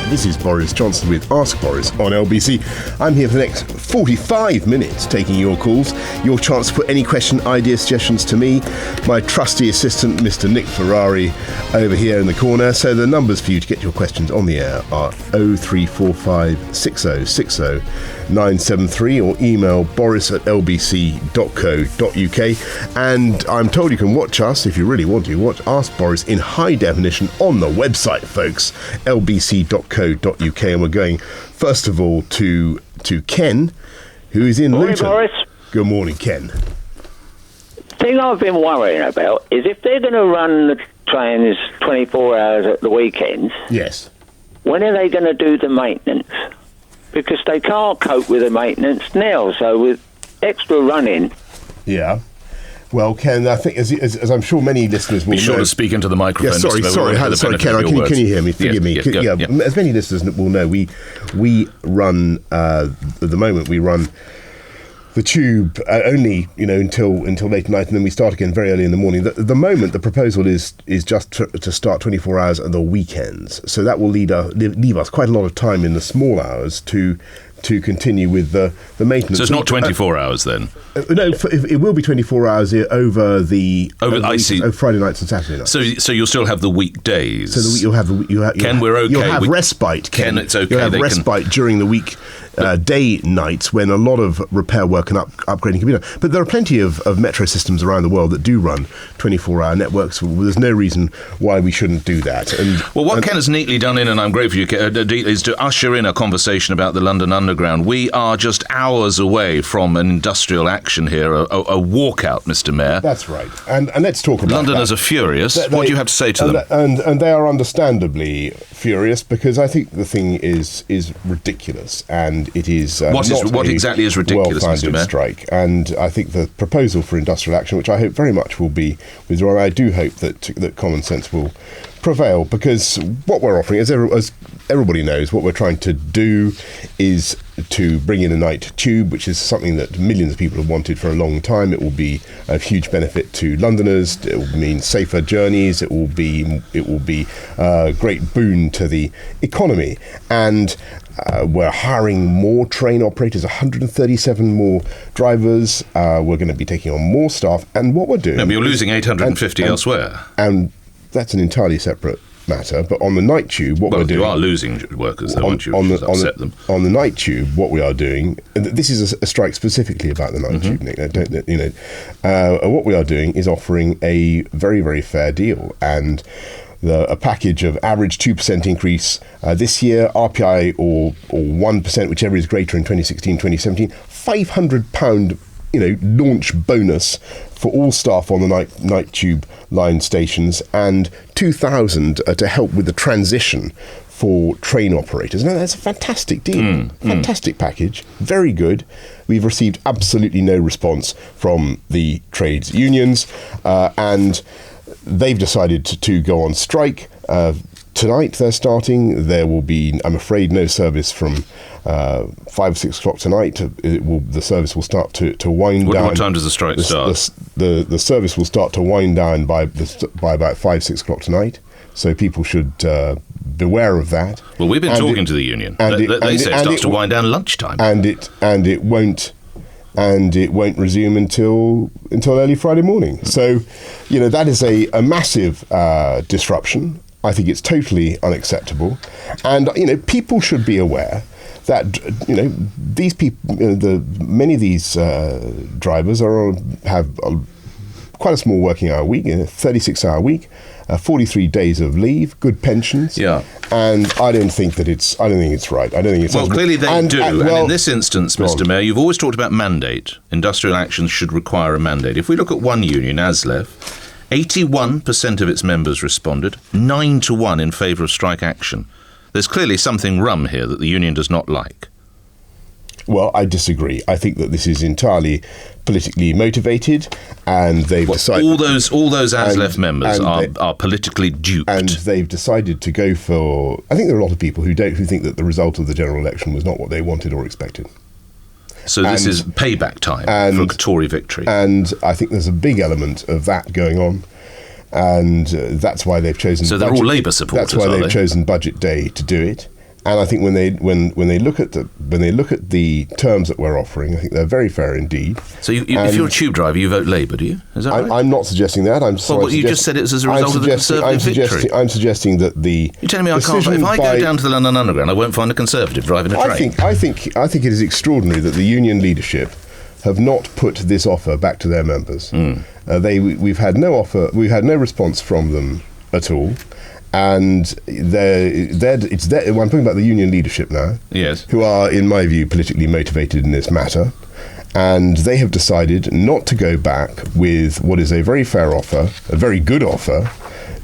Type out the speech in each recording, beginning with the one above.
This is Boris Johnson with Ask Boris on LBC. I'm here for the next 45 minutes taking your calls. Your chance to put any question, idea, suggestions to me. My trusty assistant, Mr. Nick Ferrari, over here in the corner. So the numbers for you to get your questions on the air are 0345 6060 973 or email boris@lbc.co.uk. And I'm told you can watch us, if you really want to, watch Ask Boris in high definition on the website, folks, lbc.co.uk. And we're going, first of all, to Ken, who is in Morning, Luton. Boris. Good morning, Ken. The thing I've been worrying about is if they're going to run the trains 24 hours at the weekends, Yes. when are they going to do the maintenance? Because they can't cope with the maintenance now, so with extra running... Yeah. Well, Ken, I think, as I'm sure many listeners will know... Be sure to speak into the microphone. Yeah, sorry, Ken, can you hear me? Forgive me. Yeah. As many listeners will know, we run, at the moment, we run the tube only, until late at night, and then we start again very early in the morning. The moment, the proposal is just to start 24 hours at the weekends. So that will leave us quite a lot of time in the small hours to continue with the maintenance. So it's not 24 hours then? No, it will be 24 hours over Friday nights and Saturday nights. So you'll still have the weekdays. So you'll have Ken, we're okay. You'll have respite, Ken. It's okay. You'll have respite during the week. Day nights when a lot of repair work and upgrading can be done. But there are plenty of metro systems around the world that do run 24-hour networks. There's no reason why we shouldn't do that. What Ken has neatly done and I'm grateful you, is to usher in a conversation about the London Underground. We are just hours away from an industrial action here, a walkout, Mr. Mayor. That's right. And let's talk about Londoners are furious. What do you have to say to them? And they are understandably furious because I think the thing is ridiculous, and it is what exactly is ridiculous, Mr. Mayor? Strike. And I think the proposal for industrial action, which I hope very much will be withdrawn, I do hope that common sense will prevail, because what we're offering, as everybody knows, what we're trying to do is to bring in a night tube, which is something that millions of people have wanted for a long time. It will be a huge benefit to Londoners. It will mean safer journeys. It will be a great boon to the economy. And we're hiring more train operators, 137 more drivers. We're going to be taking on more staff. And what we're doing... No, but you're losing 850 elsewhere. And that's an entirely separate matter. But on the night tube, what we're doing... You are losing workers, though, aren't you? Upset them. On the night tube, what we are doing... And this is a strike specifically about the night tube, Nick. What we are doing is offering a very, very fair deal. And... a package of average 2% increase this year, RPI or 1%, whichever is greater in 2016, 2017, £500 launch bonus for all staff on the night tube line stations, and £2,000 to help with the transition for train operators. Now, that's a fantastic deal. Fantastic package. Very good. We've received absolutely no response from the trades unions, and they've decided to go on strike. Tonight they're starting. There will be, I'm afraid, no service from 5 or 6 o'clock tonight. The service will start to wind down. What time does the strike start? The service will start to wind down by about 5, 6 o'clock tonight. So people should beware of that. Well, we've been talking to the union. They say it starts to wind down lunchtime. And it won't resume until early Friday morning. So, that is a massive disruption. I think it's totally unacceptable. And, people should be aware that, these people, many of these drivers have quite a small working hour week, 36-hour week, 43 days of leave, good pensions. Yeah. And I don't think it's right. I don't think it's well, clearly they do. And in this instance, Mr. Mayor, you've always talked about mandate. Industrial actions should require a mandate. If we look at one union, ASLEF, 81% of its members responded, 9-1 in favour of strike action. There's clearly something rum here that the union does not like. Well, I disagree. I think that this is entirely politically motivated, and they've decided... All those ASLEF members are politically duped. And they've decided to go for... I think there are a lot of people who think that the result of the general election was not what they wanted or expected. So this is payback time for a Tory victory. And I think there's a big element of that going on. And that's why they've chosen... So they're all Labour supporters, That's why they've chosen Budget Day to do it. And I think when they look at the terms that we're offering, I think they're very fair indeed. So if you're a tube driver, you vote Labour, do you? Is that right? I'm not suggesting that. You just said it was as a result of the Conservative victory. I'm suggesting that the You're telling me I can't. If I go down to the London Underground, I won't find a Conservative driving a train. I think it is extraordinary that the union leadership have not put this offer back to their members. We've had no offer. We've had no response from them at all. And I'm talking about the union leadership now, yes, who are, in my view, politically motivated in this matter. And they have decided not to go back with what is a very fair offer, a very good offer,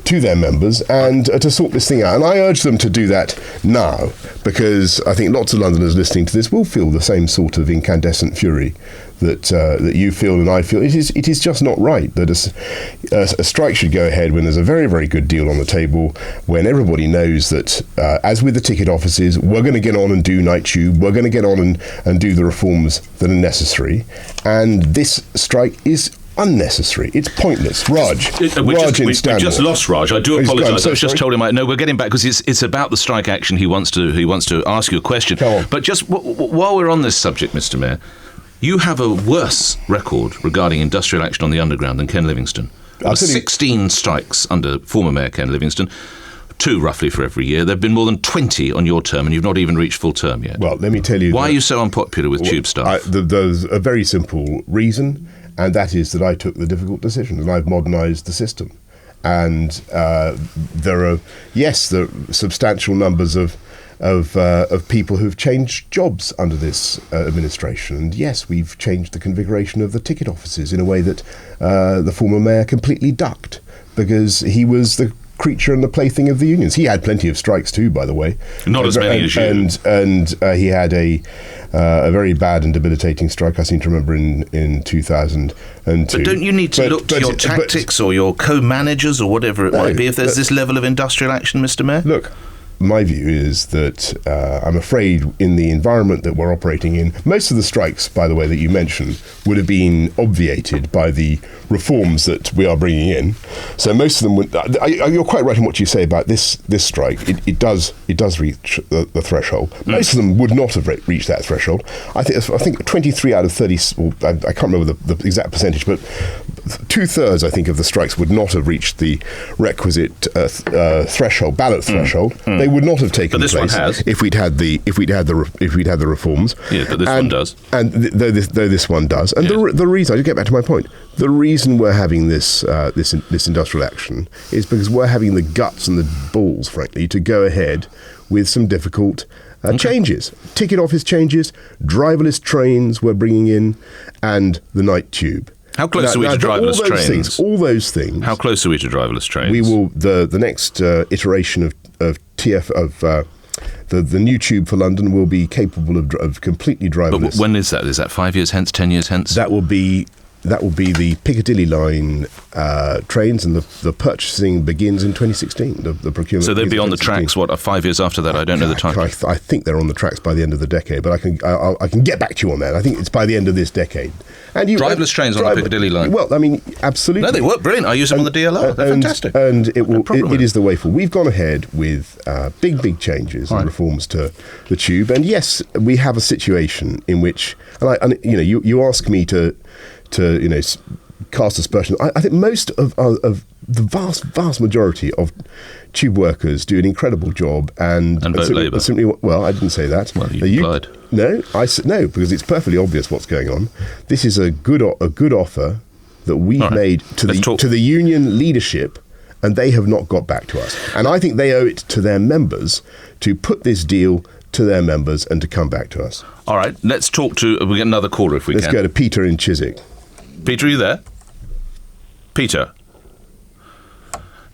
to their members and to sort this thing out. And I urge them to do that now, because I think lots of Londoners listening to this will feel the same sort of incandescent fury that you feel and I feel. It is just not right that a strike should go ahead when there's a very, very good deal on the table, when everybody knows that, as with the ticket offices, we're going to get on and do night tube, we're going to get on and do the reforms that are necessary. And this strike is unnecessary. It's pointless. Raj in Stanmore. We just lost Raj. I do apologise. I was just told him. No, we're getting back because it's about the strike action. He wants to ask you a question. But just while we're on this subject, Mr. Mayor, you have a worse record regarding industrial action on the Underground than Ken Livingstone. There were 16 strikes under former Mayor Ken Livingstone. 2 roughly for every year. There have been more than 20 on your term, and you've not even reached full term yet. Well, let me tell you. Why are you so unpopular with tube staff? There's a very simple reason, and that is that I took the difficult decision, and I've modernised the system. And there are substantial numbers of people who've changed jobs under this administration. And yes, we've changed the configuration of the ticket offices in a way that the former mayor completely ducked, because he was the creature and the plaything of the unions. He had plenty of strikes too, by the way. Not as many as you. And he had a very bad and debilitating strike, I seem to remember, in 2002. But don't you need to look to your tactics or your co-managers or whatever it might be if there's this level of industrial action, Mr. Mayor? Look, my view is that I'm afraid in the environment that we're operating in, most of the strikes, by the way, that you mentioned, would have been obviated by the reforms that we are bringing in. So most of them would. You're quite right in what you say about this strike. It does reach the threshold. Most of them would not have reached that threshold. I think 23 out of 30. I can't remember the exact percentage, but 2/3, I think, of the strikes would not have reached the requisite threshold, ballot threshold. They would not have taken place if we'd had the reforms. Yeah, but this one does. And though this one does, and the reason, I get back to my point, the reason we're having this industrial action is because we're having the guts and the balls, frankly, to go ahead with some difficult changes. Ticket office changes, driverless trains we're bringing in, and the night tube. How close are we to driverless trains? All those things. How close are we to driverless trains? We will. The next iteration of the new tube for London will be capable of completely driverless. But when is that? Is that 5 years hence, 10 years hence? That will be the Piccadilly line trains, and the purchasing begins in 2016. The procurement. So they'll be on the tracks. 5 years after that? I don't know the time. I think they're on the tracks by the end of the decade, but I can get back to you on that. I think it's by the end of this decade. And driverless trains on the Piccadilly line. Well, I mean, absolutely. No, they work brilliant. I use them on the DLR. They're fantastic. And it is the way forward. We've gone ahead with big changes and reforms to the tube. And yes, we have a situation in which, you ask me to cast aspersions. I think most of the vast majority of tube workers do an incredible job and vote Labour. Well, I didn't say that. Well, you implied. No, I said no, because it's perfectly obvious what's going on. This is a good offer that we've made to the union leadership, and they have not got back to us. And I think they owe it to their members to put this deal to their members and to come back to us. All right, let's talk to. We get another caller if we can. Let's go to Peter in Chiswick. Peter, are you there? Peter?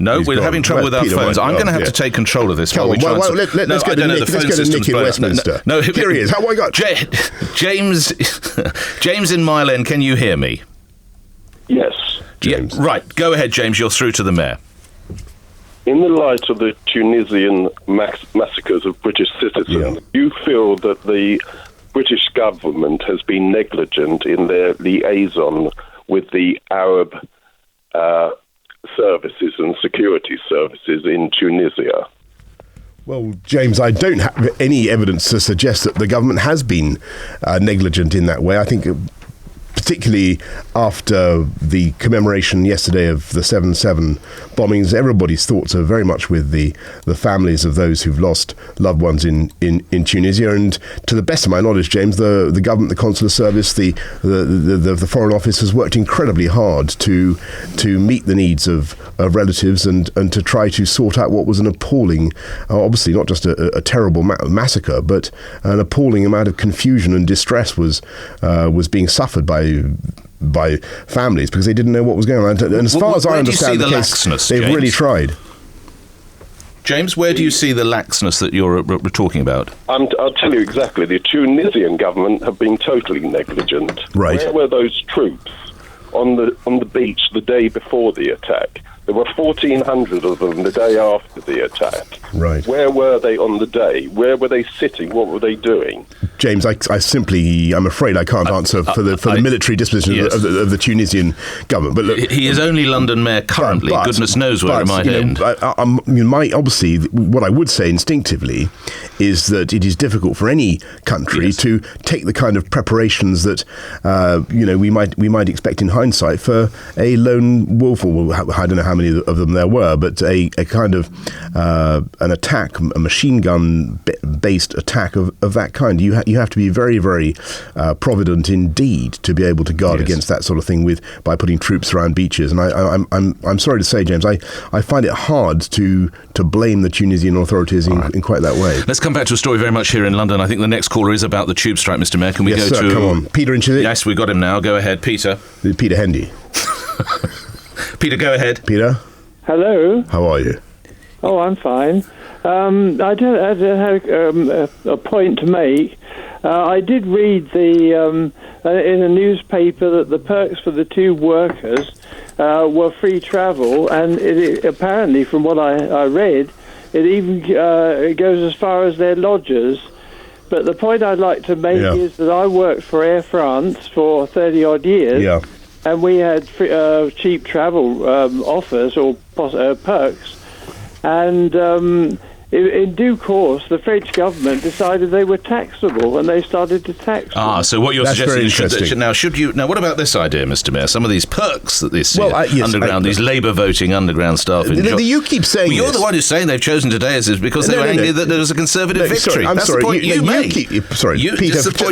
No, we're having trouble with our phones. I'm going to have to take control of this. Let's go to Nick in Westminster. No, here he is. How have I got? James in Mile End, can you hear me? Yes. James. Yeah, right, go ahead, James. You're through to the Mayor. In the light of the Tunisian massacres of British citizens, do you feel that the British government has been negligent in their liaison with the Arab services and security services in Tunisia? Well, James, I don't have any evidence to suggest that the government has been negligent in that way. I think particularly after the commemoration yesterday of the 7/7 bombings, everybody's thoughts are very much with the families of those who've lost loved ones in Tunisia. And to the best of my knowledge, James, the government, the consular service, the Foreign Office has worked incredibly hard to meet the needs of relatives and to try to sort out what was an appalling, obviously not just a terrible massacre, but an appalling amount of confusion and distress was being suffered by families because they didn't know what was going on. And as far as I understand the case, they've really tried. James, where do you see the laxness that you're talking about? I'll tell you exactly. The Tunisian government have been totally negligent. Right. Where were those troops on the beach the day before the attack? There were 1,400 of them the day after the attack. Right. Where were they on the day? Where were they sitting? What were they doing? James, I'm afraid I can't answer for the military disposition of the Tunisian government. But look, he is only London mayor currently. Goodness knows where it might end. Obviously, what I would say instinctively is that it is difficult for any country to take the kind of preparations that we might expect in hindsight for a lone wolf, or I don't know how many of them there were, but a kind of an attack, a machine gun based attack of that kind. You have to be very, very provident indeed to be able to guard against that sort of thing by putting troops around beaches. And I'm sorry to say, James, I find it hard to blame the Tunisian authorities in quite that way. Let's come back to a story very much here in London. I think the next caller is about the tube strike, Mr. Mayor. Can we go sir, to... come on. Peter in Chiswick? Yes, we got him now. Go ahead, Peter. Peter Hendy. Peter, go ahead. Peter? Hello. How are you? Oh, I'm fine. I had a point to make. I did read in a newspaper that the perks for the tube workers were free travel, and it apparently, from what I read, it even goes as far as their lodgers. But the point I'd like to make is that I worked for Air France for 30-odd years. Yeah. And we had cheap travel offers or perks. And in due course, the French government decided they were taxable, and they started to tax them. So what you're That's suggesting is now what about this idea, Mr. Mayor? Some of these perks that this these Labour voting underground staff enjoy. You keep saying you're the one who's saying they've chosen today is because they were angry that there was a Conservative victory. I'm That's sorry. the point you made. Peter,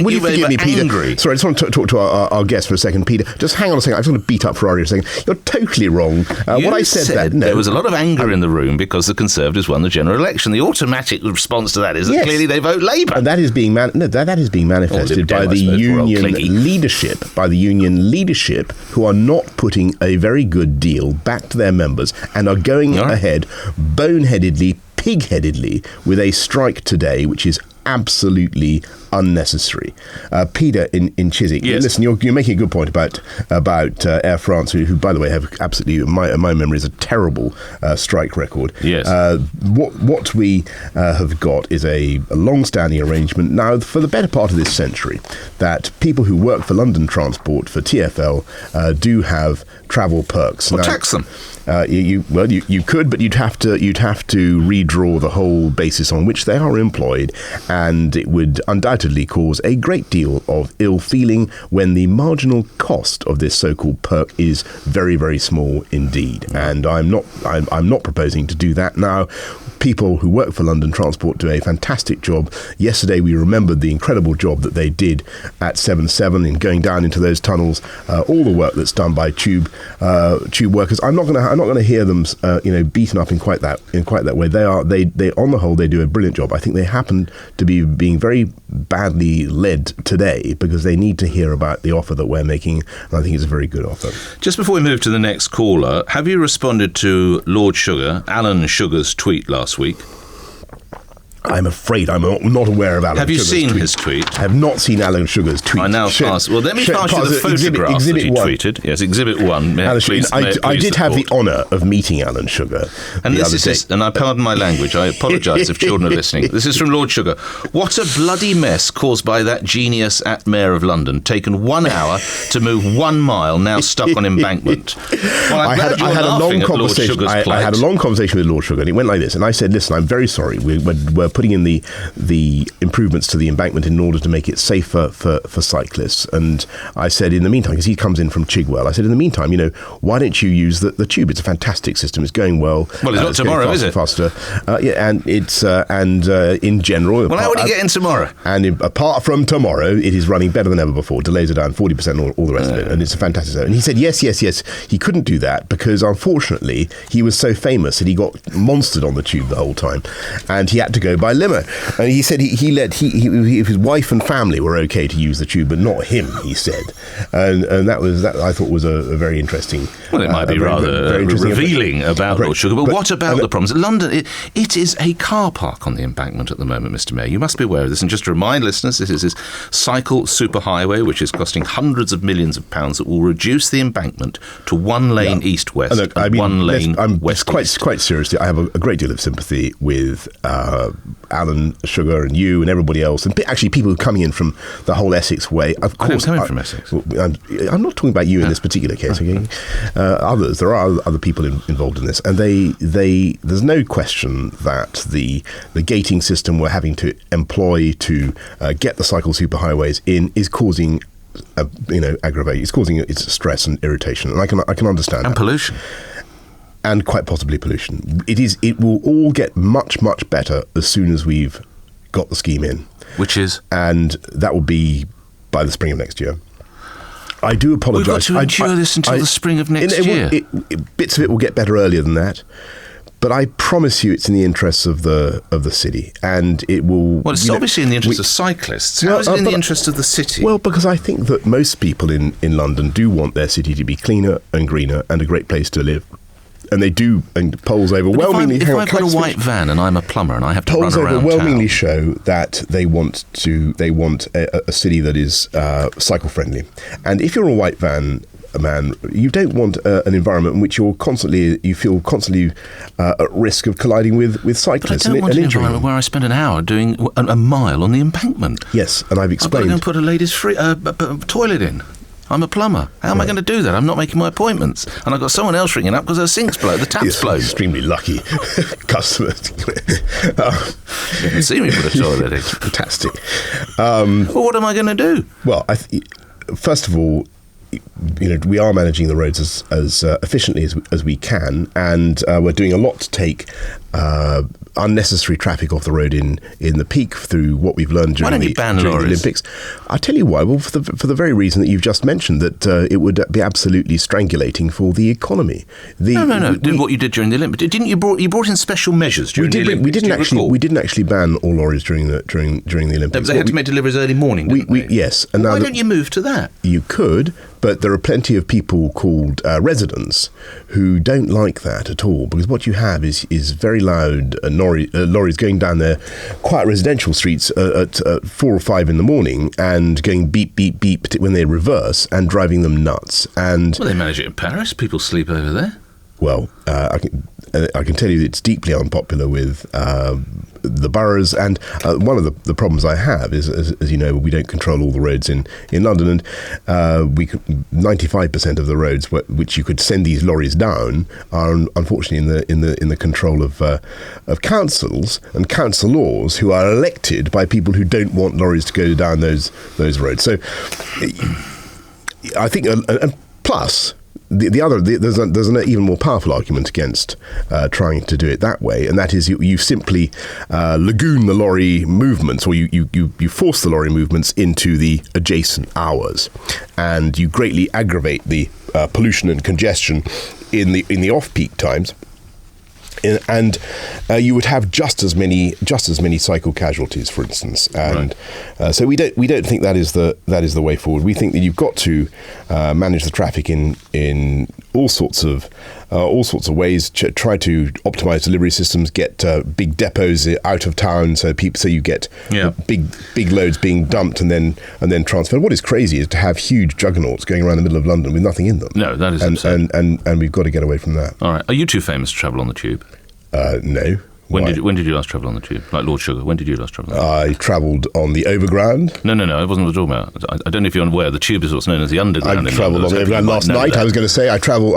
will you forgive me, Peter? Angry. Sorry, I just want to talk to our guest for a second. Peter, just hang on a second. I just want to beat up Ferrari for a second. You're totally wrong. What I said there was a lot of anger in the room because the Conservatives won the general election. The automatic response to that is that clearly they vote Labour, and that is being manifested by the union leadership. By the union leadership, who are not putting a very good deal back to their members and are going ahead boneheadedly, pig-headedly with a strike today, which is absolutely unnecessary. Peter in Chiswick, listen, you're making a good point about Air France, who by the way have absolutely, my memory is a terrible strike record. Yes. What we have got is a long-standing arrangement now for the better part of this century that people who work for London Transport, for TfL, do have travel perks. Well, tax them. You could, but you'd have to redraw the whole basis on which they are employed, and it would undoubtedly cause a great deal of ill feeling when the marginal cost of this so-called perk is very, very small indeed. And I'm not proposing to do that now. People who work for London Transport do a fantastic job. Yesterday we remembered the incredible job that they did at 7/7 in going down into those tunnels. All the work that's done by tube workers. I'm not going to hear them beaten up in quite that way. They on the whole they do a brilliant job. I think they happen to be being very badly led today because they need to hear about the offer that we're making, and I think it's a very good offer. Just before we move to the next caller, have you responded to Lord Sugar, Alan Sugar's tweet last week? I'm afraid I'm not aware of Alan Sugar's tweet. Have you seen his tweet? I have not seen Alan Sugar's tweet. I now pass. Well, let me pass you the photograph that he tweeted. Yes, Exhibit 1. I did have the honour of meeting Alan Sugar and the other day. And I pardon my language, I apologise if children are listening. This is from Lord Sugar. What a bloody mess caused by that genius at Mayor of London. Taken 1 hour to move 1 mile, now stuck on embankment. Well, I had a long conversation. I had a long conversation with Lord Sugar, and it went like this. And I said, listen, I'm very sorry. We're putting in the improvements to the embankment in order to make it safer for cyclists. And I said, in the meantime, because he comes in from Chigwell, I said, in the meantime, why don't you use the tube? It's a fantastic system. It's going well. Well, it's not tomorrow, is it? Faster. Yeah, and it's in general. Well, how would you get in tomorrow? And apart from tomorrow, it is running better than ever before. Delays are down 40%, all the rest of it, and it's a fantastic zone. And he said, yes. He couldn't do that because, unfortunately, he was so famous that he got monstered on the tube the whole time, and he had to go by limo. And he said his wife and family were okay to use the tube, but not him. He said, and that I thought was a very interesting. Well, it might be very revealing about Lord Sugar. But what about the problems? London, it is a car park on the embankment at the moment, Mr. Mayor. You must be aware of this. And just to remind listeners, this is this cycle superhighway, which is costing hundreds of millions of pounds, that will reduce the embankment to one lane east-west and one lane west-east. Quite seriously, I have a great deal of sympathy with Alan Sugar and you and everybody else, and actually people who are coming in from the whole Essex way. Of course, I'm coming from Essex. I'm not talking about you in this particular case. Okay, others. There are other people involved in this, and there's no question that the gating system we're having to employ to get the cycle superhighways in is causing aggravate. It's causing it's stress and irritation, and I can understand and that. Pollution. And quite possibly pollution. It will all get much, much better as soon as we've got the scheme in. Which is? And that will be by the spring of next year. I do apologise. We've got to endure this until the spring of next year. Bits of it will get better earlier than that. But I promise you it's in the interests of the city, and it will... Well, it's obviously in the interests of cyclists. How is it in the interest of the city? Well, because I think that most people in London do want their city to be cleaner and greener and a great place to live. And they do, and polls overwhelmingly... If I've got a white van and I'm a plumber and I have to run around town... Polls overwhelmingly show that they want a city that is cycle-friendly. And if you're a white van man, you don't want an environment in which you feel constantly at risk of colliding with cyclists and injuring them. I don't want an environment where I spend an hour doing a mile on the embankment. Yes, and I've explained... I've got to go and put a ladies' toilet in. I'm a plumber. How am I going to do that? I'm not making my appointments. And I've got someone else ringing up because their sink's blown, the tap's blown. Extremely lucky customers. You can see me put a toilet in. Fantastic. Well, what am I going to do? Well, first of all, we are managing the roads as efficiently as we can, and we're doing a lot to take unnecessary traffic off the road in the peak through what we've learned during the Olympics. I'll tell you why. Well, for the very reason that you've just mentioned, that it would be absolutely strangulating for the economy. No. What you did during the Olympics, didn't you brought in special measures during the Olympics? We didn't actually ban all lorries during the Olympics. No, but they had to make deliveries early morning. Yes. And why don't you move to that? You could. But there are plenty of people called residents who don't like that at all, because what you have is very loud lorries going down their quiet residential streets at 4 or 5 in the morning and going beep, beep, beep when they reverse and driving them nuts. Well, they manage it in Paris. People sleep over there. Well, I can tell you it's deeply unpopular with the boroughs, and one of the problems I have is, as you know, we don't control all the roads in London, and 95% of the roads which you could send these lorries down are unfortunately in the control of councils and councillors who are elected by people who don't want lorries to go down those roads. So I think, and plus. There's an even more powerful argument against trying to do it that way, and that is you simply lagoon the lorry movements, or you force the lorry movements into the adjacent hours, and you greatly aggravate the pollution and congestion in the off-peak times. And you would have just as many cycle casualties, for instance, and so we don't think that is the way forward. We think that you've got to manage the traffic in all sorts of ways to try to optimize delivery systems, get big depots out of town, so you get big loads being dumped and then transferred. What is crazy is to have huge juggernauts going around the middle of London with nothing in them. No, that is absurd. And we've got to get away from that. All right. Are you too famous to travel on the tube? No. When did you last travel on the tube? Like Lord Sugar, when did you last travel on the tube? I travelled on the Overground. No, I wasn't talking about. I don't know if you're aware, the tube is what's known as the Underground. I travelled on the Overground last night. I was going to say I travelled.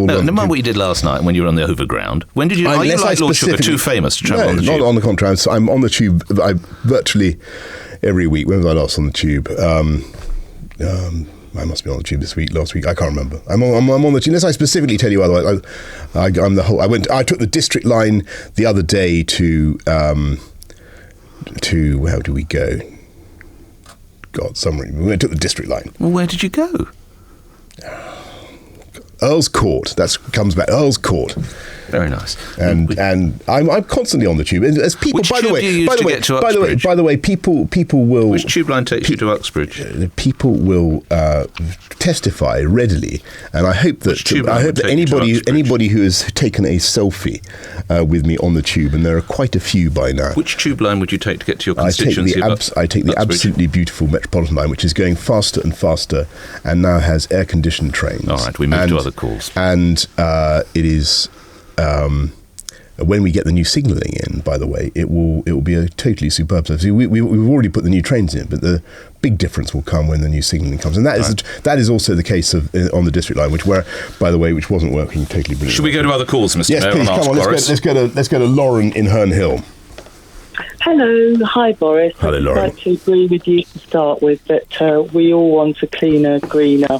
No matter what you did last night when you were on the Overground. When did you? Are you like Lord Sugar too famous to travel on the tube? Not on the contrary. I'm on the tube. Virtually every week. When was I last on the tube? I must be on the tube last week. I can't remember. I'm on the tube. Unless I specifically tell you otherwise. I took the District line the other day to where do we go? God, we took the District line. Well, where did you go? Earl's Court. That comes back. Earl's Court. Very nice. And I'm constantly on the tube. As people, Which tube do you use to get to Uxbridge? By the way, people will. Which tube line takes you to Uxbridge? People will testify readily, and I hope that anybody who has taken a selfie with me on the tube, and there are quite a few by now. Which tube line would you take to get to your constituency? I take the absolutely beautiful Metropolitan line, which is going faster and faster, and now has air-conditioned trains. All right, we move to other calls. And it is. When we get the new signalling in, by the way, it will be a totally superb service. We've already put the new trains in, but the big difference will come when the new signalling comes, and that is also the case on the District line, which wasn't working totally brilliantly. Should we go to other calls, Mr. Yes, Mayor? please. Come on, let's go to Lauren in Herne Hill. Hello, hi Boris. Hello, Lauren. I'd like to agree with you to start with that we all want a cleaner, greener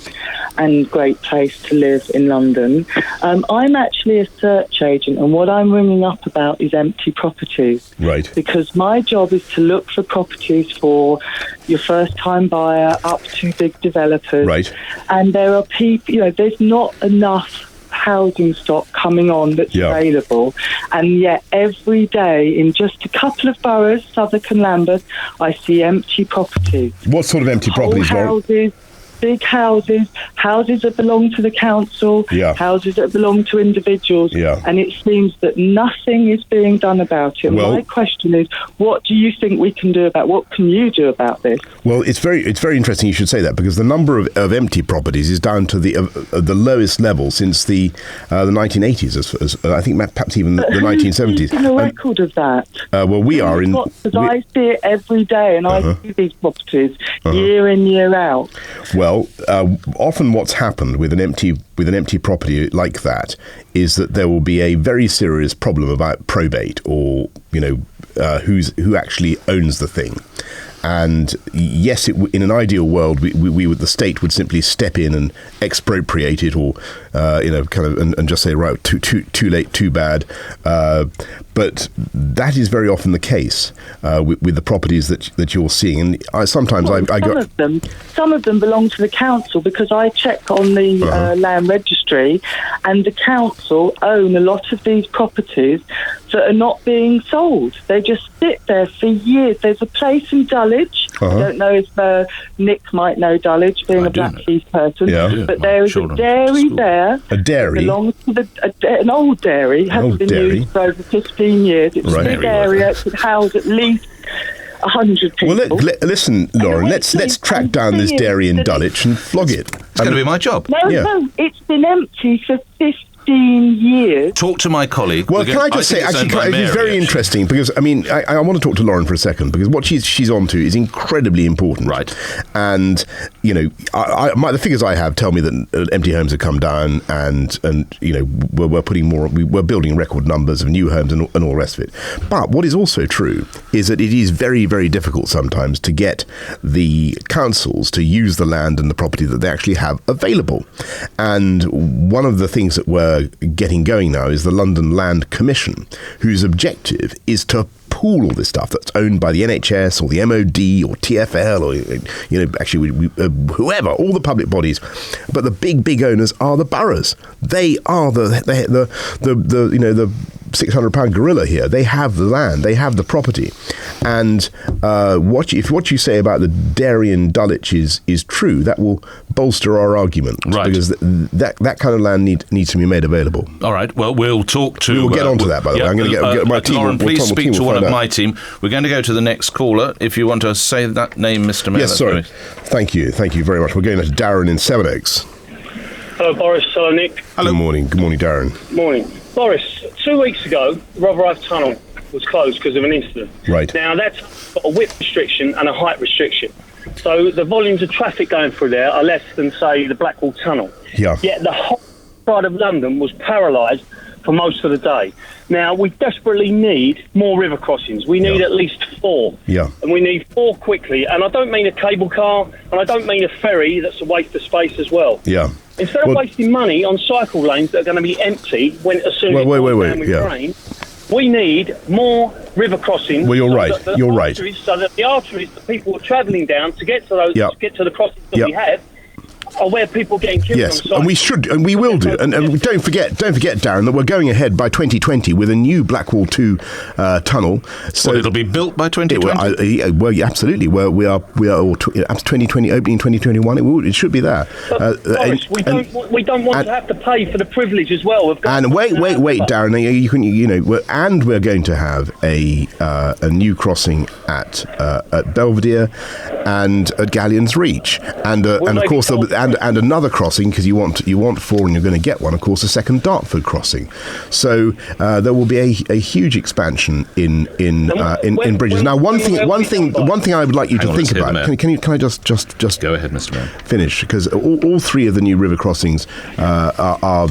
and great place to live in London. I'm actually a search agent, and what I'm ringing up about is empty properties. Right. Because my job is to look for properties for your first-time buyer up to big developers. Right. And there are people, there's not enough housing stock coming on that's available, and yet every day in just a couple of boroughs, Southwark and Lambeth, I see empty properties. What sort of empty properties, Lauren? Big houses that belong to the council, houses that belong to individuals, and it seems that nothing is being done about it. Well, my question is, what do you think we can do what can you do about this? Well, it's very interesting you should say that, because the number of empty properties is down to the lowest level since the 1980s, as I think perhaps even the 1970s. Who's a record of that? Well, we are in. Because I see it every day, and I see these properties year in, year out. Well, often what's happened with an empty property like that is that there will be a very serious problem about probate, or who actually owns the thing. And yes, in an ideal world, the state would simply step in and expropriate it, or and just say, right, too late, too bad. But that is very often the case with the properties that you're seeing. And sometimes some of them belong to the council, because I check on the land registry, and the council own a lot of these properties that are not being sold. They just sit there for years. There's a place in Dulwich. I don't know if Nick might know Dulwich, being a Blackheath person, but there is a dairy there. A dairy? Belongs to an old dairy. Hasn't been used for over 15 years. It's a big area. It could house at least 100 people. Well, listen, Lauren, let's track down this dairy in Dulwich and flog it. It's going to be my job. No, it's been empty for 15 years. Talk to my colleague. Well, can I just say, actually, it's very interesting, because, I want to talk to Lauren for a second, because what she's on to is incredibly important. Right. And, the figures I have tell me that empty homes have come down, and we're putting more, we're building record numbers of new homes and all the rest of it. But what is also true is that it is very, very difficult sometimes to get the councils to use the land and the property that they actually have available. And one of the things that we're getting going now is the London Land Commission, whose objective is to pool all this stuff that's owned by the NHS or the MOD or TfL or actually whoever, all the public bodies. But the big owners are the boroughs. They are the £600 gorilla here. They have the land, they have the property, And if what you say about the Darien Dulwich is true, that will bolster our argument, right? Because that kind of land needs to be made available. All right. Well, we'll talk to. We will get onto that, by the way. I'm going to get my team. Lauren, please speak to one of my team. We're going to go to the next caller. If you want to say that name, Mr. Mayor. Yes, sorry. Thank you very much. We're going to Darren in Sevenoaks. Hello, Boris. Hello, Nick. Hello. Good morning, Darren. Morning. Boris, 2 weeks ago, the Rotherhithe Tunnel was closed because of an incident. Right. Now, that's got a width restriction and a height restriction. So the volumes of traffic going through there are less than, say, the Blackwall Tunnel. Yeah. Yet the whole side of London was paralysed for most of the day. Now, we desperately need more river crossings. We need at least 4. Yeah. And we need 4 quickly. And I don't mean a cable car, and I don't mean a ferry that's a waste of space as well. Yeah. Instead of wasting money on cycle lanes that are going to be empty as soon as with rain, we need more river crossings. Well, you're right. You're right. So that the arteries that people are travelling down to get to those, to get to the crossings that we have, are where people are getting killed. Yes, and we should, and we will do. And don't forget, Darren, that we're going ahead by 2020 with a new Blackwall 2 tunnel. So it'll be built by 2020. Well, yeah, absolutely. We are 2020 opening in 2021. It should be there. Boris, we don't want to have to pay for the privilege as well. And wait, Darren. And we're going to have a new crossing at Belvedere and at Galleon's Reach, and of course and another crossing, because you want 4 and you're going to get one, of course, a second Dartford crossing. So there will be a huge expansion in bridges. Now, one thing I would like you to think about. Can I just go ahead, Mr. Mayor? Finish, because all 3 of the new river crossings are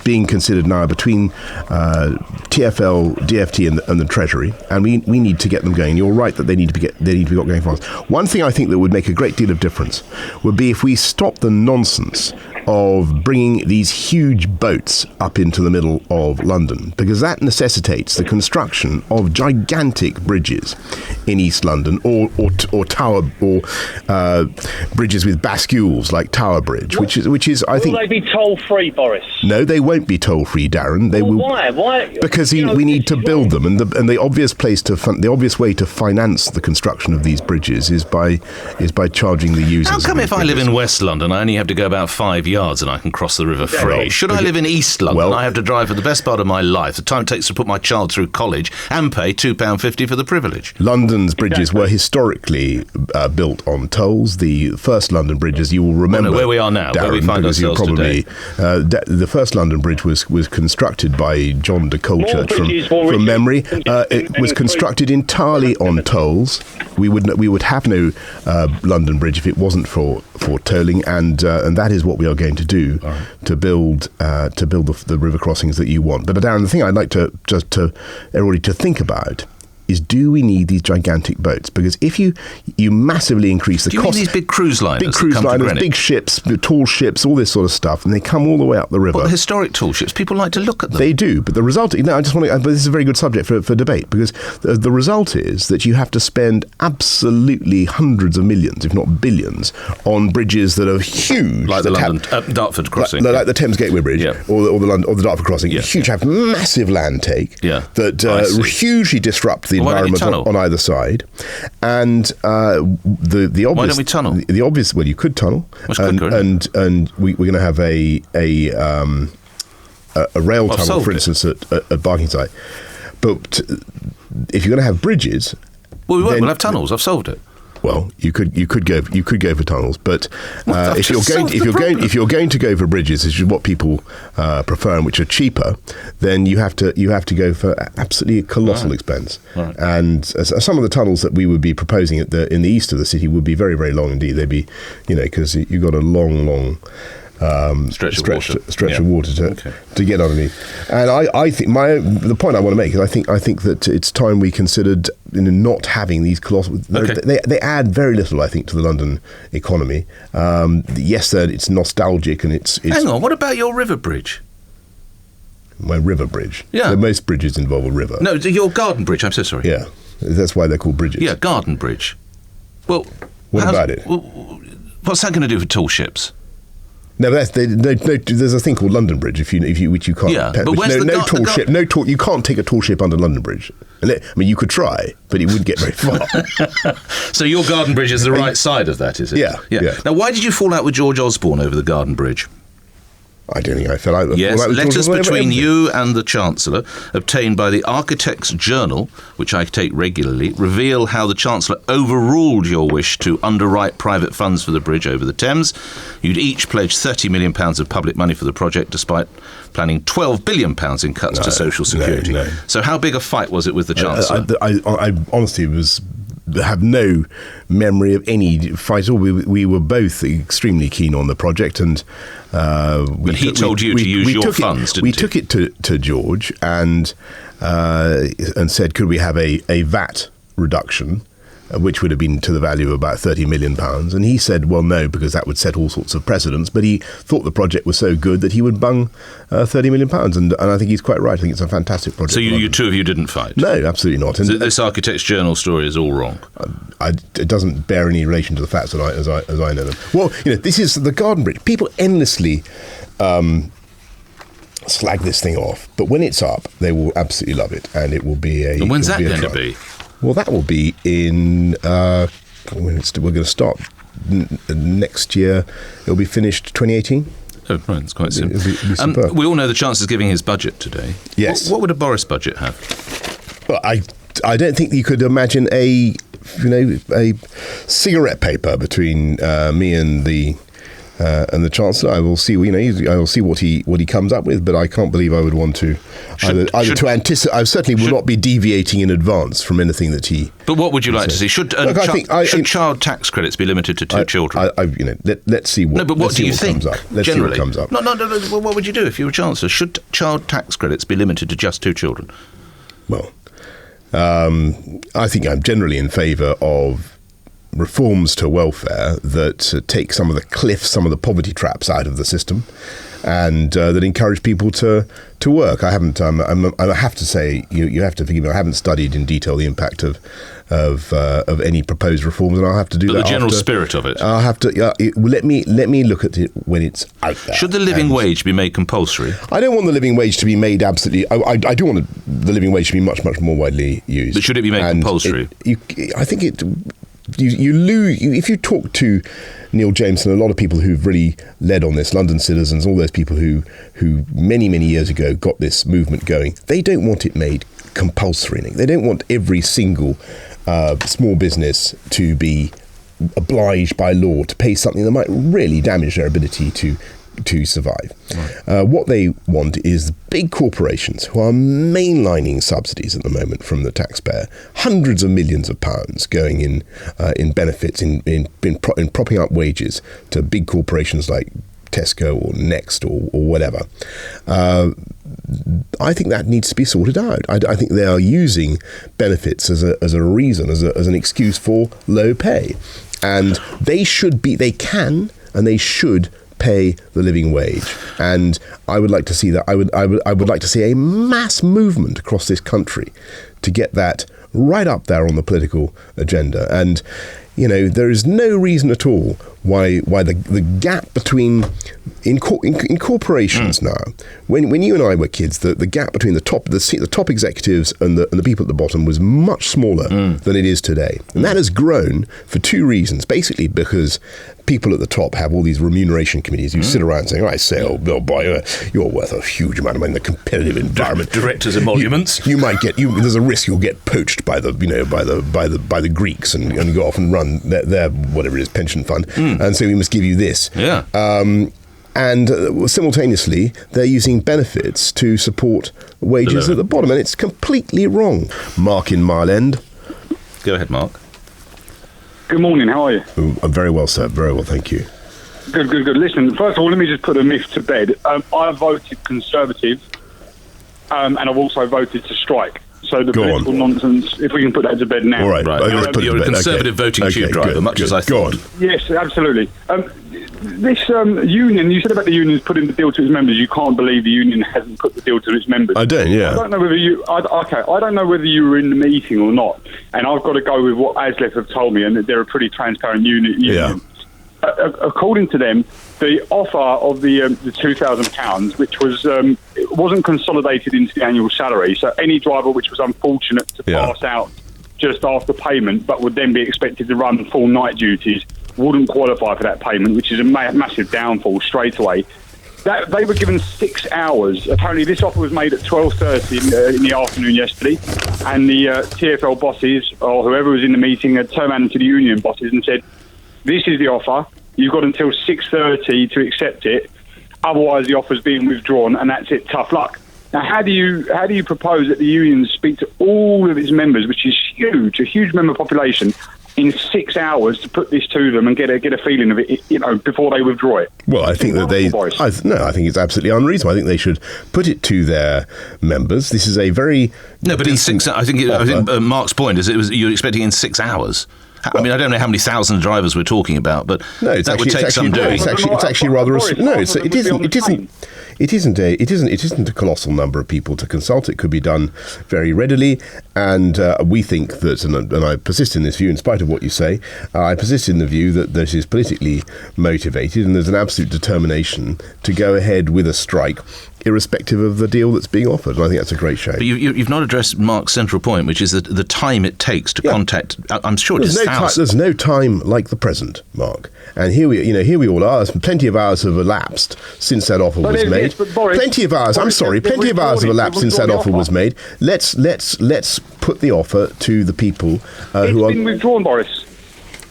being considered now between TfL, DFT, and the Treasury, and we need to get them going. You're right that they need to be got going fast. One thing I think that would make a great deal of difference would be if we stop the nonsense of bringing these huge boats up into the middle of London, because that necessitates the construction of gigantic bridges in East London, or bridges with bascules like Tower Bridge, which is I think. Will they be toll free, Boris? No, they won't be toll free, Darren. They will. Why? Because we need to build them, and the obvious way to finance the construction of these bridges is by charging the users. How come if I live in West London, I only have to go about 5 yards and I can cross the river free? Should I live in East London, I have to drive for the best part of my life, the time it takes to put my child through college, and pay £2.50 for the privilege? London's bridges were historically built on tolls. The first London bridges, you will remember where we are now, Darren, where we find ourselves today. The first London bridge was constructed by John de Colchurch from memory. It was constructed entirely on tolls. We would have no London Bridge if it wasn't for tolling, and that is what we are going to do to build the river crossings that you want. But Darren, the thing I'd like to everybody to think about is, do we need these gigantic boats? Because if you massively increase the cost... Do you mean these big cruise liners? Big ships, tall ships, all this sort of stuff, and they come all the way up the river. But the historic tall ships, people like to look at them. They do, but the result... I just want to... But this is a very good subject for debate, because the result is that you have to spend absolutely hundreds of millions, if not billions, on bridges that are huge. Like the Dartford crossing. Like the Thames Gateway Bridge, or the Dartford crossing. Yeah. Huge, have massive land take that hugely disrupt the environment on either side, and the obvious. Why don't we tunnel? The obvious. Well, you could tunnel, and we're going to have a rail tunnel, for instance, at Barkingside. But if you're going to have bridges, well, we won't. We'll have tunnels.Ve solved it. Well, you could go for tunnels, but if you're going to go for bridges, which is what people prefer and which are cheaper, then you have to go for absolutely colossal expense. Right. And some of the tunnels that we would be proposing in the east of the city would be very, very long indeed. They'd be, because you've got a long stretch of water to get underneath. And I think the point I want to make is I think that it's time we considered not having these colossal. They add very little, I think, to the London economy. Yes, it's nostalgic and it's. Hang on, what about your river bridge? My river bridge. Yeah. Most bridges involve a river. No, your garden bridge. I'm so sorry. Yeah, that's why they're called bridges. Yeah, garden bridge. Well, what about it? What's that going to do for tall ships? No, there's a thing called London Bridge, which you can't. Yeah, but where's tall ship? No tall. You can't take a tall ship under London Bridge. I mean, you could try, but it wouldn't get very far. So your garden bridge is the right side of that, is it? Yeah. Now, why did you fall out with George Osborne over the garden bridge? I don't think I fell out. Yes, with letters George between you and the Chancellor, obtained by the Architect's Journal, which I take regularly, reveal how the Chancellor overruled your wish to underwrite private funds for the bridge over the Thames. You'd each pledged £30 million of public money for the project, despite planning £12 billion in cuts to social security. No. So how big a fight was it with the Chancellor? I honestly have no memory of any fight at all. We were both extremely keen on the project, and but he told you to use your funds, didn't he? We took it to George and said, could we have a VAT reduction, which would have been to the value of about £30 million. And he said, well, no, because that would set all sorts of precedents. But he thought the project was so good that he would bung £30 million. And I think he's quite right. I think it's a fantastic project. So you two of you didn't fight? No, absolutely not. And this Architect's Journal story is all wrong. It doesn't bear any relation to the facts as I know them. Well, this is the Garden Bridge. People endlessly slag this thing off, but when it's up, they will absolutely love it, and it will be a. And when's that going to be? Well, that will be in. We're going to start next year. It'll be finished 2018. Oh, right, it's quite soon. It'll be we all know the Chancellor's giving his budget today. Yes. What would a Boris budget have? Well, I don't think you could imagine a cigarette paper between me and the Chancellor. I will see. I will see what he comes up with, but I can't believe I would want to to anticipate. I certainly will not be deviating in advance from anything that he. But what would you like to see? Should child tax credits be limited to two children? Let's see what. No, but what do you think? Let's see what comes up. No. Well, what would you do if you were Chancellor? Should child tax credits be limited to just 2 children? Well, I think I'm generally in favour of reforms to welfare that take some of the poverty traps out of the system, and that encourage people to work. I haven't. I have to say, you have to forgive me. I haven't studied in detail the impact of any proposed reforms, and I'll have to do that. But the general spirit of it. I'll have to. Let me look at it when it's out there. Should the living wage be made compulsory? I don't want the living wage to be made absolutely. I do want the living wage to be much more widely used. But should it be made compulsory? I think it. You lose if you talk to Neil Jameson, a lot of people who've really led on this, London Citizens, all those people who many years ago got this movement going. They don't want it made compulsory. They don't want every single small business to be obliged by law to pay something that might really damage their ability to survive. Right. What they want is big corporations who are mainlining subsidies at the moment from the taxpayer, hundreds of millions of pounds going in benefits, in propping up wages to big corporations like Tesco or Next or whatever. I think that needs to be sorted out. I think they are using benefits as a reason, as an excuse for low pay, and they can and they should pay the living wage. And I would like to see that. I would like to see a mass movement across this country to get that right up there on the political agenda. And there is no reason at all why the gap between in corporations now, when you and I were kids, the gap between the top executives and the people at the bottom was much smaller than it is today, and that has grown for 2 reasons. Basically, because people at the top have all these remuneration committees who sit around saying, "I say, oh boy, you're worth a huge amount of money in the competitive environment. Directors' emoluments. You might get there's a risk you'll get poached by the Greeks and go off and run their whatever it is pension fund, and so we must give you this." Yeah. And simultaneously, they're using benefits to support wages at the bottom, and it's completely wrong. Mark in Mile End. Go ahead, Mark. Good morning, how are you? I'm very well, sir. Very well, thank you. Good. Listen, first of all, let me just put a myth to bed. I voted Conservative, and I've also voted to strike. So the political nonsense, if we can put that to bed now. All right. You're a Conservative voting tube driver, much as I thought. Go on. Yes, absolutely. This union, you said about the unions putting the deal to its members. You can't believe the union hasn't put the deal to its members. I don't. Yeah. I don't know whether I don't know whether you were in the meeting or not. And I've got to go with what ASLEF have told me, and that they're a pretty transparent union. Yeah. according to them, the offer of the £2,000, which was it wasn't consolidated into the annual salary, so any driver which was unfortunate to pass out just after payment, but would then be expected to run full night duties, wouldn't qualify for that payment, which is a massive downfall straight away. That they were given 6 hours. Apparently, this offer was made at 12:30 in the afternoon yesterday, and the TfL bosses or whoever was in the meeting had turned around to the union bosses and said, "This is the offer. You've got until 6:30 to accept it. Otherwise, the offer's being withdrawn, and that's it. Tough luck." Now, how do you propose that the unions speak to all of its members, which is huge, a huge member population, in 6 hours to put this to them and get a feeling of it, before they withdraw it? Well, I think that I think it's absolutely unreasonable. I think they should put it to their members. This is a very but in 6 hours, I think Mark's point is you're expecting in 6 hours. I mean, I don't know how many thousand drivers we're talking about, but that would take some doing. It's actually rather it isn't a colossal number of people to consult. It could be done very readily, and we think that, and I persist in this view in spite of what you say, I persist in the view that this is politically motivated and there's an absolute determination to go ahead with a strike irrespective of the deal that's being offered, and I think that's a great shame. But you've not addressed Mark's central point, which is that the time it takes to contact. I'm sure there's no time like the present, Mark. And here we all are. Plenty of hours have elapsed since that offer was made. Plenty of hours have elapsed since that offer was made. Let's put the offer to the people who are. It's been withdrawn, Boris.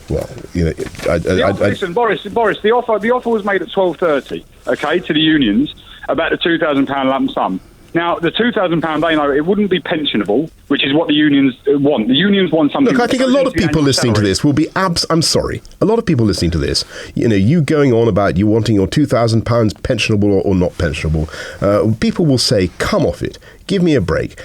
Well, listen, Boris. The offer was made at 12:30. Okay, to the unions about the £2,000 lump sum. Now, the £2,000, they know it wouldn't be pensionable, which is what the unions want. The unions want something. Look, I think a lot of people listening to this will be I'm sorry. A lot of people listening to this, you going on about you wanting your £2,000 pensionable or not pensionable, people will say, "Come off it. Give me a break."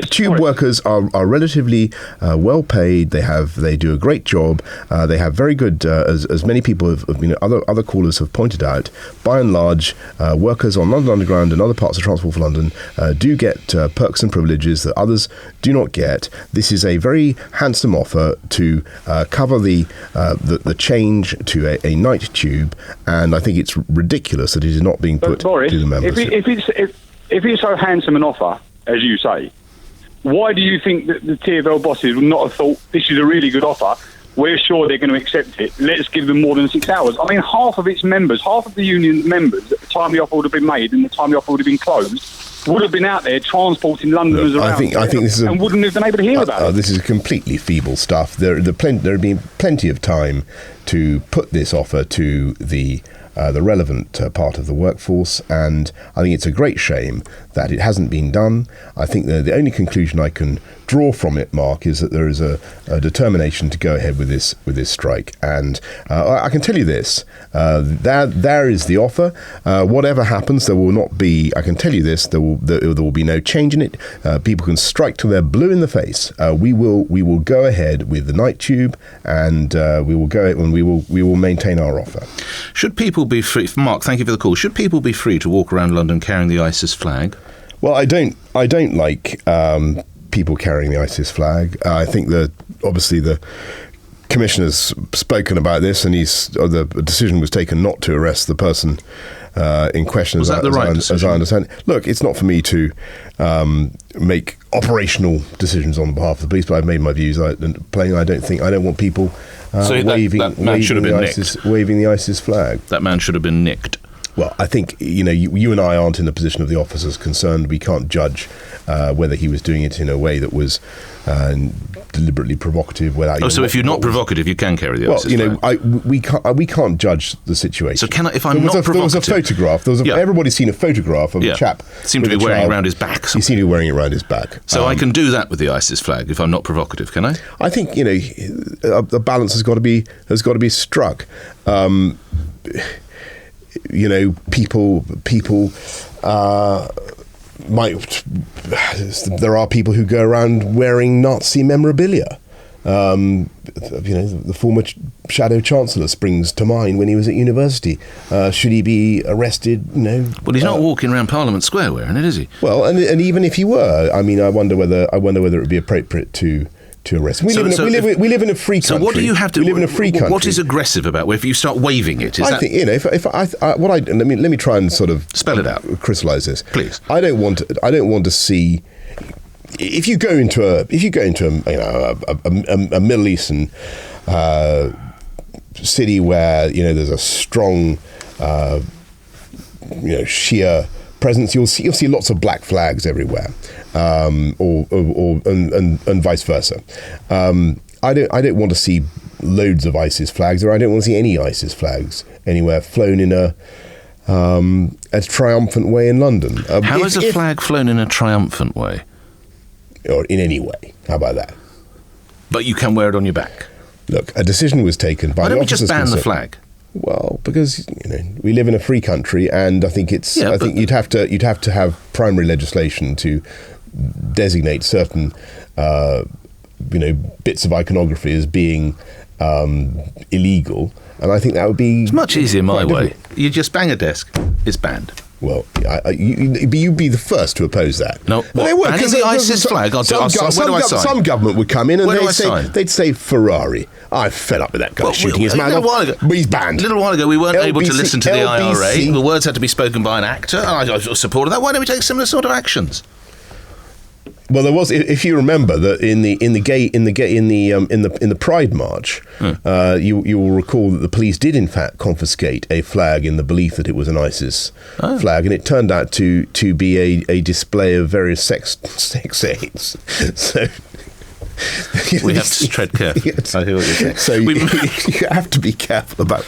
Tube workers are relatively well paid. They do a great job. They have very good, as many people have, other callers have pointed out. By and large, workers on London Underground and other parts of Transport for London do get perks and privileges that others do not get. This is a very handsome offer to cover the change to a night tube, and I think it's ridiculous that it is not being put Boris, to the members. If it's so handsome an offer, as you say, why do you think that the TfL bosses would not have thought this is a really good offer? We're sure they're going to accept it. Let's give them more than 6 hours. I mean, half of the union members, at the time the offer would have been made and the time the offer would have been closed, would have been out there transporting Londoners around. I think this is and wouldn't have been able to hear about it. This is completely feeble stuff. There had been plenty of time to put this offer to the relevant part of the workforce, and I think it's a great shame that it hasn't been done. I think the only conclusion I can draw from it, Mark, is that there is a determination to go ahead with this strike, and I can tell you this: there is the offer. Whatever happens, there will not be. I can tell you this: there will be no change in it. People can strike till they're blue in the face. We will go ahead with the night tube, and we will maintain our offer. Should people be free? Mark, thank you for the call. Should people be free to walk around London carrying the ISIS flag? Well, I don't like people carrying the ISIS flag. I think that obviously the Commissioner's spoken about this, and the decision was taken not to arrest the person in question. Was that the right decision? As I understand it. Look, it's not for me to make operational decisions on behalf of the police, but I've made my views plain. I don't want people waving the ISIS flag. That man should have been nicked. Well, I think, you and I aren't in the position of the officers concerned. We can't judge whether he was doing it in a way that was deliberately provocative. So if you're not provocative, you can carry the ISIS flag? We can't judge the situation. So if I'm not provocative... There was a photograph. Everybody's seen a photograph of a chap... Seemed to be wearing it around his back. He seemed to be wearing it around his back. So I can do that with the ISIS flag if I'm not provocative, can I? I think, the balance has got to be struck. People there are people who go around wearing Nazi memorabilia. The former Shadow Chancellor springs to mind when he was at university. Should he be arrested? Well, he's not walking around Parliament Square wearing it, is he? Well, and even if he were, I wonder whether it would be appropriate to to arrest. We live in a free country. So what do you have to? We live in a free country. What is aggressive about? If you start waving it, I think let me try and sort of spell it out. Crystallise this, please. I don't want to see. If you go into a Middle Eastern city where there's a strong Shia presence, you'll see lots of black flags everywhere, and vice versa. I don't want to see loads of ISIS flags, or I don't want to see any ISIS flags anywhere flown in a triumphant way in London. How is a flag flown in a triumphant way? Or in any way? How about that? But you can wear it on your back. Look, a decision was taken by. Why don't we just ban the flag? Well, because we live in a free country, and I think it's. I think you'd have to have primary legislation to designate certain, bits of iconography as being illegal, and I think that would be. It's much easier my way. You just bang a desk, it's banned. Well, you'd be the first to oppose that. No, banning the ISIS flag. Some government would come in and they'd say Ferrari. I'm fed up with that guy shooting his man off. He's banned. A little while ago, we weren't able to listen to the IRA. The words had to be spoken by an actor. And I supported that. Why don't we take similar sort of actions? Well, there was, if you remember, that in the Pride March, you will recall that the police did in fact confiscate a flag in the belief that it was an ISIS flag, and it turned out to be a display of various sex aids. So. We have to tread carefully. I hear what you're saying. So you have to be careful about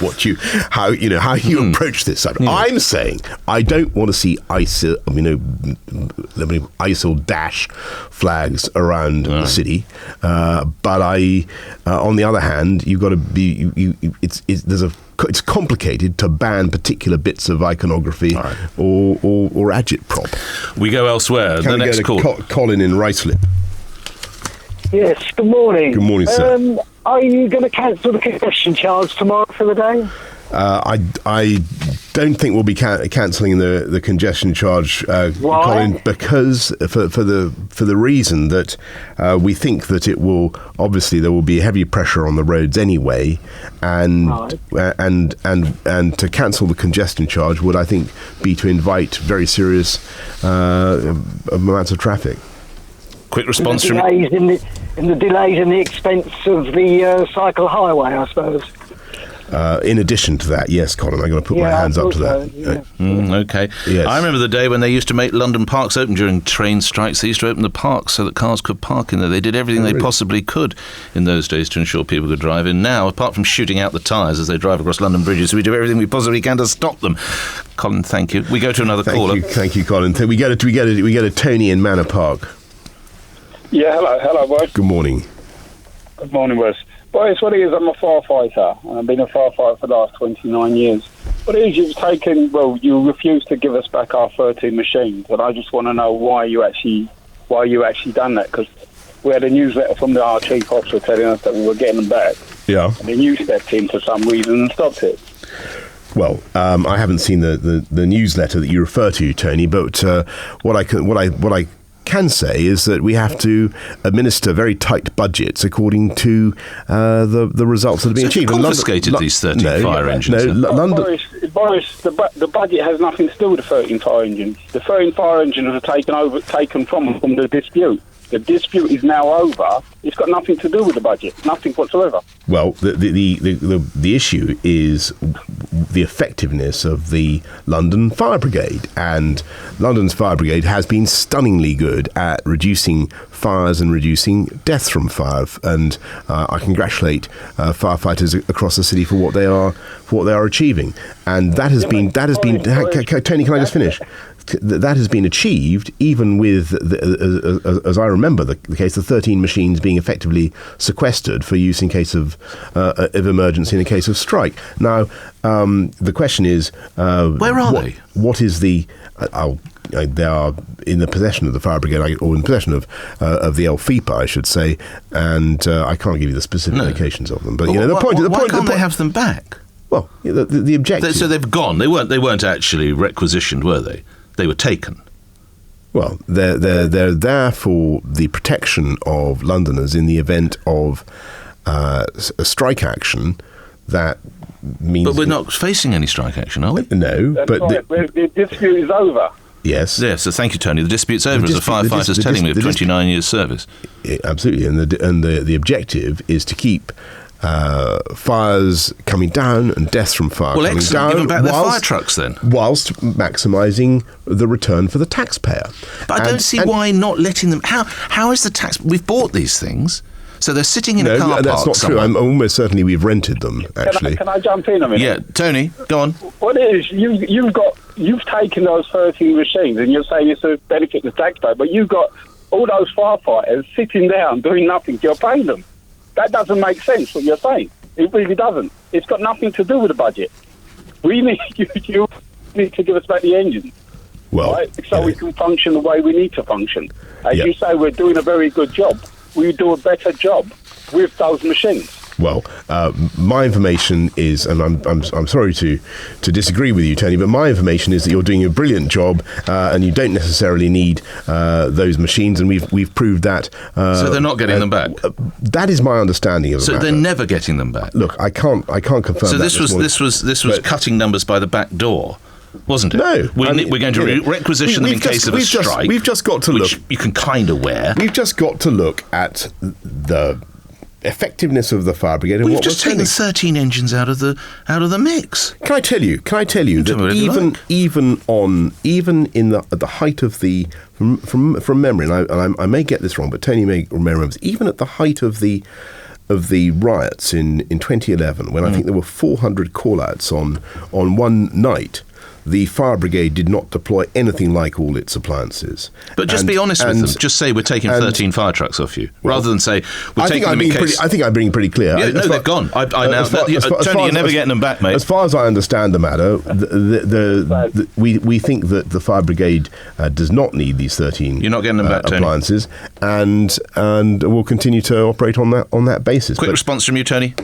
how you approach this. I'm saying I don't want to see ISIL dash flags around the city, but on the other hand, you've got to be. It's complicated to ban particular bits of iconography or agitprop. We go elsewhere. Can we go to Colin in Ruislip? Yes, good morning. Good morning, sir. Are you going to cancel the congestion charge tomorrow for the day? I don't think we'll be cancelling the congestion charge, Colin, because for the reason that we think that it will, obviously there will be heavy pressure on the roads anyway, and to cancel the congestion charge would, I think, be to invite very serious amounts of traffic. Quick response from the delays in the expense of the cycle highway, I suppose. In addition to that, yes, Colin, I'm going to put my hands up to that. Okay. Yes. I remember the day when they used to make London parks open during train strikes. They used to open the parks so that cars could park in there. They did everything they possibly could in those days to ensure people could drive in. Now, apart from shooting out the tyres as they drive across London bridges, we do everything we possibly can to stop them. Colin, thank you. We go to another caller. Thank you, Colin. We go to Tony in Manor Park. Yeah, hello, Boris. Good morning. Good morning, Boris. Boris, what it is, I'm a firefighter, and I've been a firefighter for the last 29 years. What it is, you refused to give us back our 13 machines, and I just want to know why you actually done that, because we had a newsletter from our chief officer telling us that we were getting them back. Yeah. And then you stepped in for some reason and stopped it. Well, I haven't seen the newsletter that you refer to, Tony, but what I can say is that we have to administer very tight budgets according to the results that have been achieved. You confiscated these 13 fire engines. Boris, the budget has nothing to do with the 13 fire engines. The 13 fire engines are taken from the dispute. The dispute is now over. It's got nothing to do with the budget, nothing whatsoever. Well, the issue is the effectiveness of the London Fire Brigade, and London's Fire Brigade has been stunningly good at reducing fires and reducing deaths from fire, and I congratulate firefighters across the city for what they are achieving, and that has been. Tony, can I just finish? That has been achieved even with, as I remember the case, the 13 machines being effectively sequestered for use in case of emergency in a case of strike. Now, the question is, where are they? What is the? They are in the possession of the fire brigade, or in possession of the LFIPA, I should say, and I can't give you the specific locations of them. But why can't they have them back? Well, the objective. So they've gone. They weren't actually requisitioned, were they? They were taken. Well, they're there for the protection of Londoners in the event of a strike action that means... But we're not facing any strike action, are we? No, That's but... right. The dispute is over. Yes. Yes, so thank you, Tony. The dispute's over, as the firefighter's telling me, of 29 years' service. Absolutely, and the objective is to keep fires coming down and deaths from fire coming down. Give them back their fire trucks then. Whilst maximising the return for the taxpayer. But I don't see why not letting them... How is the tax... We've bought these things, so they're sitting in a car park. No, that's not true. I'm almost certainly we've rented them, actually. Can I jump in a minute? Yeah, Tony, go on. What it is, you've taken those 13 machines and you're saying it's a benefit to the taxpayer, but you've got all those firefighters sitting down doing nothing. You're paying them. That doesn't make sense, what you're saying. It really doesn't. It's got nothing to do with the budget. We need you need to give us back the engines. Well, right? So we can function the way we need to function. As you say, we're doing a very good job. We do a better job with those machines. Well, my information is, and I'm sorry to disagree with you, Tony, but my information is that you're doing a brilliant job, and you don't necessarily need those machines, and we've proved that. So they're not getting them back. That is my understanding of the So matter. they're never getting them back. Look, I can't confirm. So that this was cutting numbers by the back door, wasn't it? No, we're going to requisition them in case of a strike. We've just got to look. You can kind of wear. We've just got to look at the effectiveness of the fire brigade and We've what just we're taken spending. 13 engines out of the mix. Can I tell you that even at the height of the from memory, and I may get this wrong, but Tony may remember this, even at the height of the riots in 2011, when I think there were 400 call-outs on one night, the fire brigade did not deploy anything like all its appliances. But just be honest with them. Just say we're taking 13 fire trucks off you, rather than say we're taking them in case... I think I'm being pretty clear. Yeah, they've gone. Tony, you're never getting them back, mate. As far as I understand the matter, we think that the fire brigade does not need these 13 You're not getting them back, Tony. appliances, and we'll continue to operate on that basis. Quick response from you, Tony.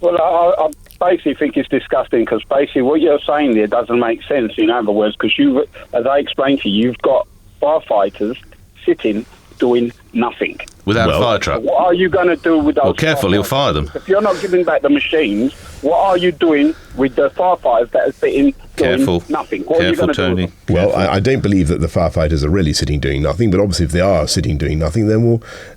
Well, I basically think it's disgusting because basically what you're saying there doesn't make sense, in other words, because you, as I explained to you, you've got firefighters sitting doing nothing. Without a fire truck. What are you going to do with those? Well, careful, he'll fire them. If you're not giving back the machines, what are you doing with the firefighters that are sitting doing nothing? What are you going to do with them? Well, I don't believe that the firefighters are really sitting doing nothing, but obviously if they are sitting doing nothing, then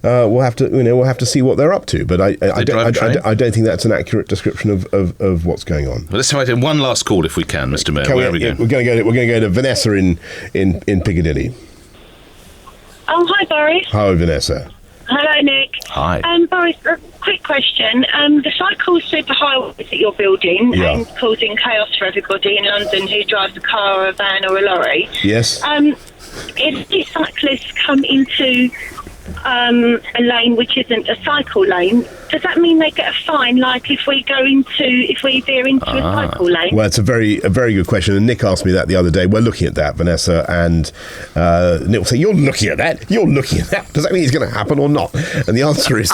we'll have to see what they're up to. But I don't think that's an accurate description of what's going on. Well, let's try one last call if we can, Mr. Mayor. Where are we going? We're going to go to Vanessa in Piccadilly. Oh, hi, Boris. Hi, Vanessa. Hello, Nick. Hi. Boris, a quick question. The cycle superhighways that you're building and causing chaos for everybody in London who drives a car or a van or a lorry. Yes. If these cyclists come into a lane which isn't a cycle lane, does that mean they get a fine, like if we veer into a cycle lane? Well, it's a very good question, and Nick asked me that the other day. We're looking at that, Vanessa, and Nick will say, you're looking at that? Does that mean it's going to happen or not? And the answer is,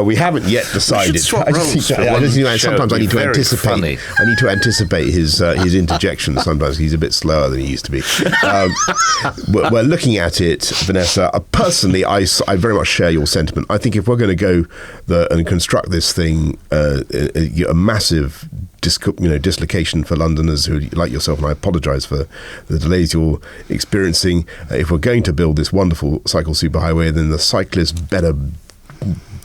we haven't yet decided. Sometimes I need to anticipate. Funny. I need to anticipate his interjections. Sometimes he's a bit slower than he used to be. We're looking at it, Vanessa. Personally, I very much share your sentiment. I think if we're going to go and construct this thing, a massive dislocation for Londoners who, like yourself, and I apologise for the delays you're experiencing. If we're going to build this wonderful cycle superhighway, then the cyclists better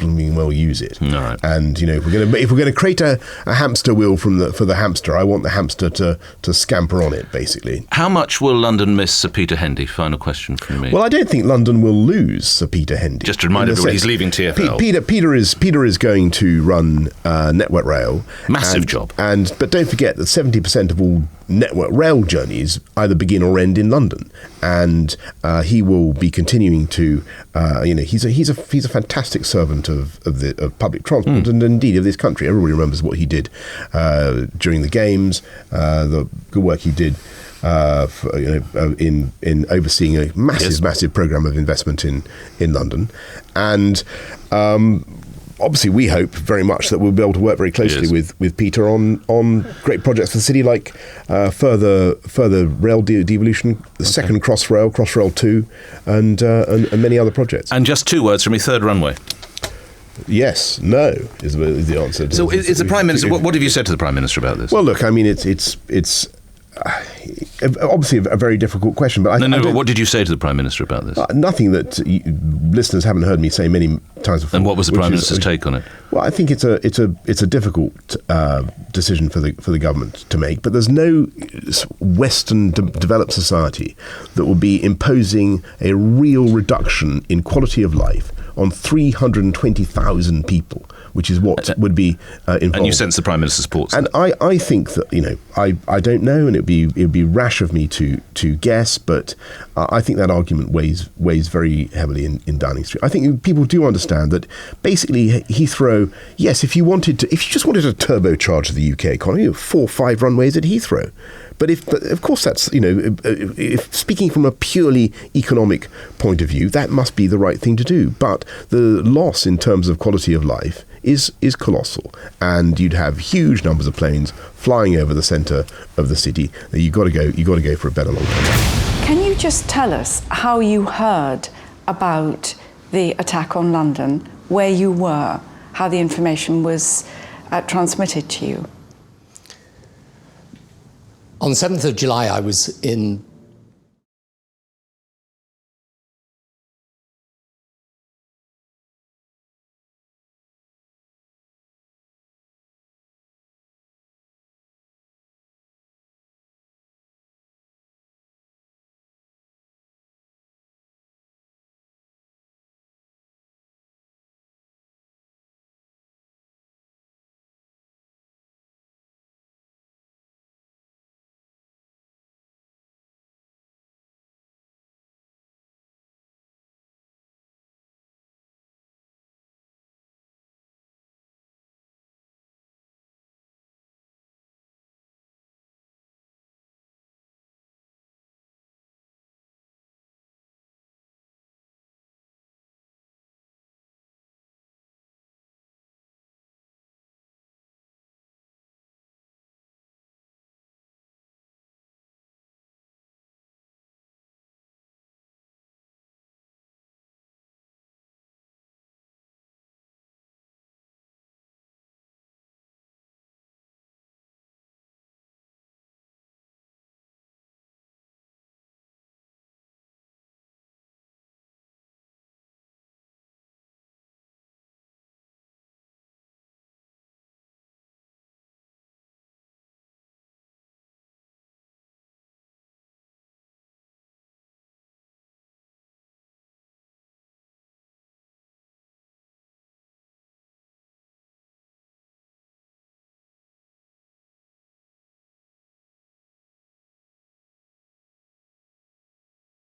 use it. All right. And if we're going to create a hamster wheel for the hamster, I want the hamster to scamper on it, basically. How much will London miss Sir Peter Hendy? Final question from me. Well, I don't think London will lose Sir Peter Hendy. Just to remind everybody, he's leaving TfL. Peter is going to run Network Rail. Massive job. But don't forget that 70% of all Network Rail journeys either begin or end in London, and he will be continuing to. He's a fantastic servant of public transport and indeed of this country. Everybody remembers what he did during the Games, the good work he did in overseeing a massive program of investment in London, and obviously we hope very much that we'll be able to work very closely with Peter on great projects for the city, like further rail devolution, the second Crossrail 2, and many other projects. And just 2 words from me, third runway. Yes, no is the answer. So is the Prime Minister, what have you said to the Prime Minister about this? Well, look, I mean, it's obviously a very difficult question, but but what did you say to the Prime Minister about this? Nothing that listeners haven't heard me say many times before. And what was the Prime Minister's take on it? Well, I think it's a difficult decision for the government to make, but there's no Western developed society that will be imposing a real reduction in quality of life on 320,000 people, which is what would be involved. And you sense the Prime Minister's support. And I think that, I don't know, and it would be rash of me to guess, but I think that argument weighs very heavily in Downing Street. I think people do understand that basically Heathrow, yes, if you just wanted to turbocharge the UK economy, 4 or 5 runways at Heathrow. But of course, that's, if speaking from a purely economic point of view, that must be the right thing to do. But the loss in terms of quality of life is colossal, and you'd have huge numbers of planes flying over the centre of the city. You've got to go for a better long term. Can you just tell us how you heard about the attack on London, where you were, how the information was transmitted to you? On the 7th of July, I was in